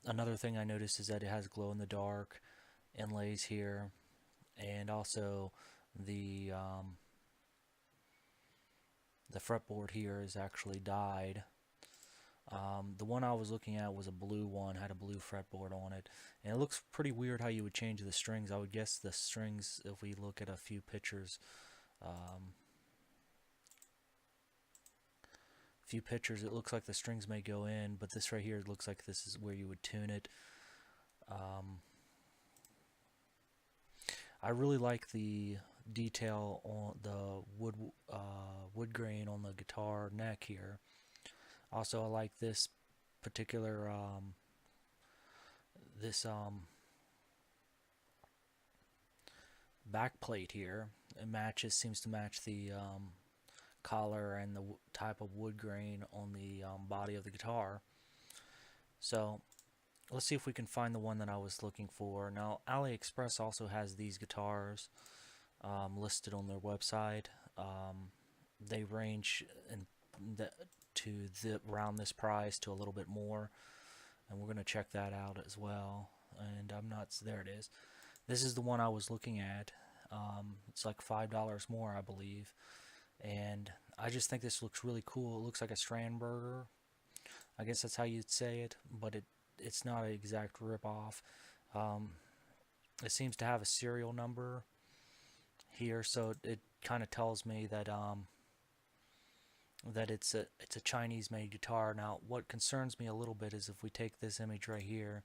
Another thing I noticed is that it has glow in the dark inlays here, and also the um, the fretboard here is actually dyed. The one I was looking at was a blue one, had a blue fretboard on it, and it looks pretty weird how you would change the strings. I would guess the strings, if we look at a um, few pictures, it looks like the strings may go in, but this right here looks like this is where you would tune it. Um, I really like the detail on the wood grain on the guitar neck here. Also, I like this particular this back plate here. It seems to match the collar and the type of wood grain on the body of the guitar. So let's see if we can find the one that I was looking for. Now, AliExpress also has these guitars listed on their website. They range in the, around this price to a little bit more, and we're going to check that out as well. And I'm not, there it is. This is the one I was looking at. It's like $5 more, I believe, and I just think this looks really cool. It looks like a Strandberger. I guess that's how you'd say it, but it's not an exact rip-off. Um, it seems to have a serial number here, so it kind of tells me that that it's a Chinese-made guitar. Now, what concerns me a little bit is if we take this image right here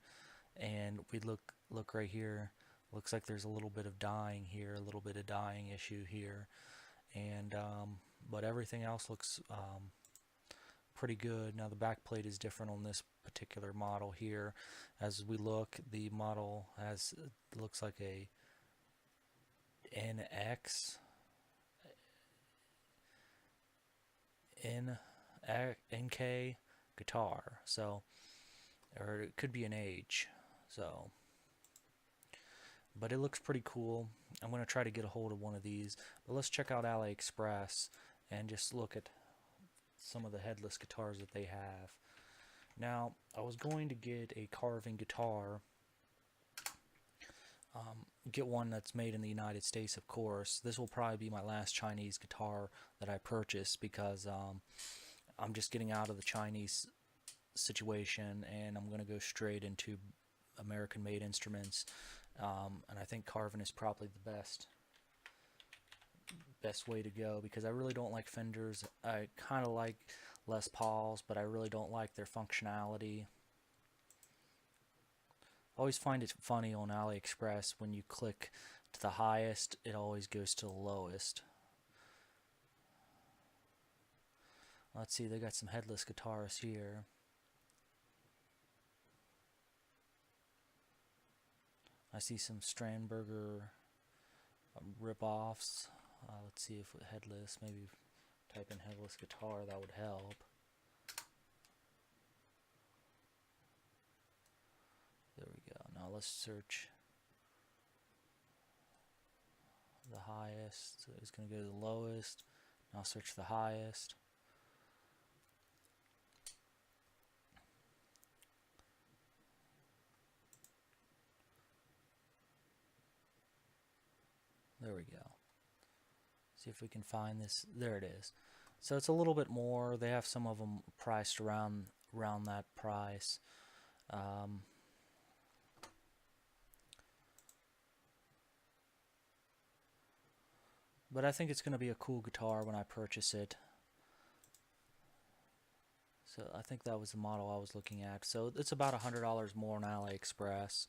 and we look right here, looks like there's a little bit of dyeing here, a little bit of dyeing issue here, and but everything else looks pretty good. Now the back plate is different on this particular model here. As we look, the model has looks like a NX NK guitar, so, or it could be an H, so, but it looks pretty cool. I'm going to try to get a hold of one of these, but let's check out AliExpress and just look at some of the headless guitars that they have. Now, I was going to get a carving guitar, get one that's made in the United States, of course. This will probably be my last Chinese guitar that I purchase, because I'm just getting out of the Chinese situation and I'm going to go straight into American made instruments, and I think carving is probably the best way to go, because I really don't like Fenders. I kind of like Les Pauls, but I really don't like their functionality. I always find it funny on AliExpress, when you click to the highest, it always goes to the lowest. Let's see, they got some headless guitars here. I see some Strandberger rip-offs. Let's see if headless, maybe type in headless guitar, that would help. There we go. Now let's search the highest. It's going to go to the lowest. Now search the highest. There we go. See if we can find this. There it is. So it's a little bit more. They have some of them priced around that price. But I think it's going to be a cool guitar when I purchase it. So I think that was the model I was looking at. So it's about $100 more on AliExpress.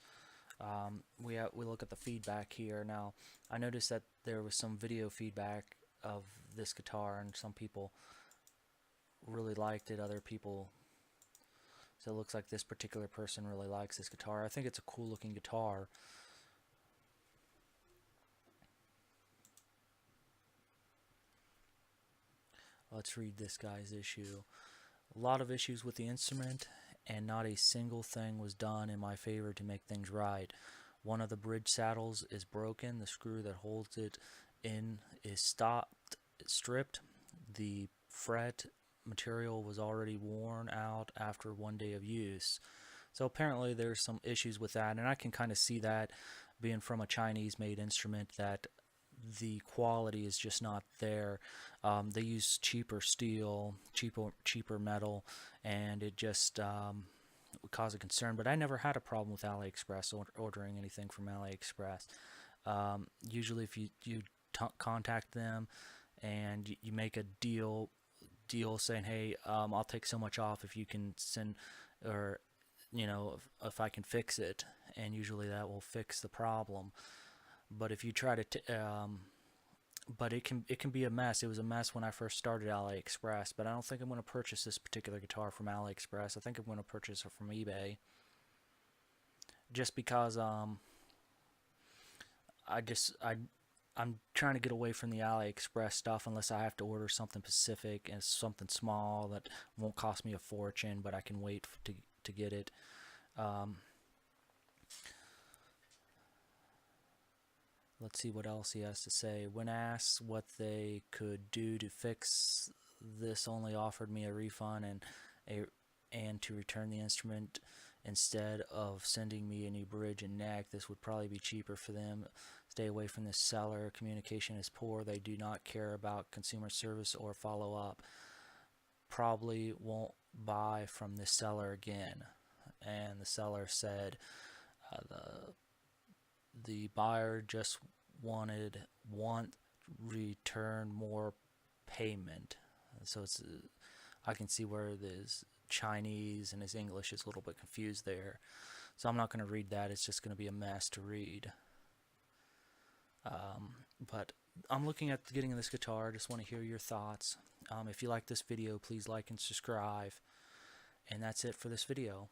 We look at the feedback here. Now, I noticed that there was some video feedback of this guitar, and some people really liked it. Other people, so it looks like this particular person really likes this guitar. I think it's a cool looking guitar. Let's read this guy's issue. A lot of issues with the instrument, and not a single thing was done in my favor to make things right. One of the bridge saddles is broken. The screw that holds it in is stripped. The fret material was already worn out after one day of use. So apparently there's some issues with that, and I can kind of see that being from a Chinese made instrument, that the quality is just not there. They use cheaper steel, cheaper metal, and it just would cause a concern. But I never had a problem with AliExpress ordering anything from AliExpress. Usually, if you contact them and you make a deal saying, hey, I'll take so much off if you can send, or if I can fix it, and usually that will fix the problem. But if you try to but it can be a mess. It was a mess when I first started AliExpress, but I don't think I'm going to purchase this particular guitar from AliExpress. I think I'm going to purchase it from eBay, just because I just I'm trying to get away from the AliExpress stuff unless I have to order something specific and something small that won't cost me a fortune, but I can wait to get it. Um, let's see what else he has to say. When asked what they could do to fix this, only offered me a refund and to return the instrument instead of sending me a new bridge and neck. This would probably be cheaper for them. Stay away from this seller. Communication is poor. They do not care about consumer service or follow up. Probably won't buy from this seller again. And the seller said the buyer just want return more payment. So I can see where this Chinese and his English is a little bit confused there. So I'm not going to read that. It's just going to be a mess to read. But I'm looking at getting this guitar. Just want to hear your thoughts. If you like this video, please like and subscribe. And that's it for this video.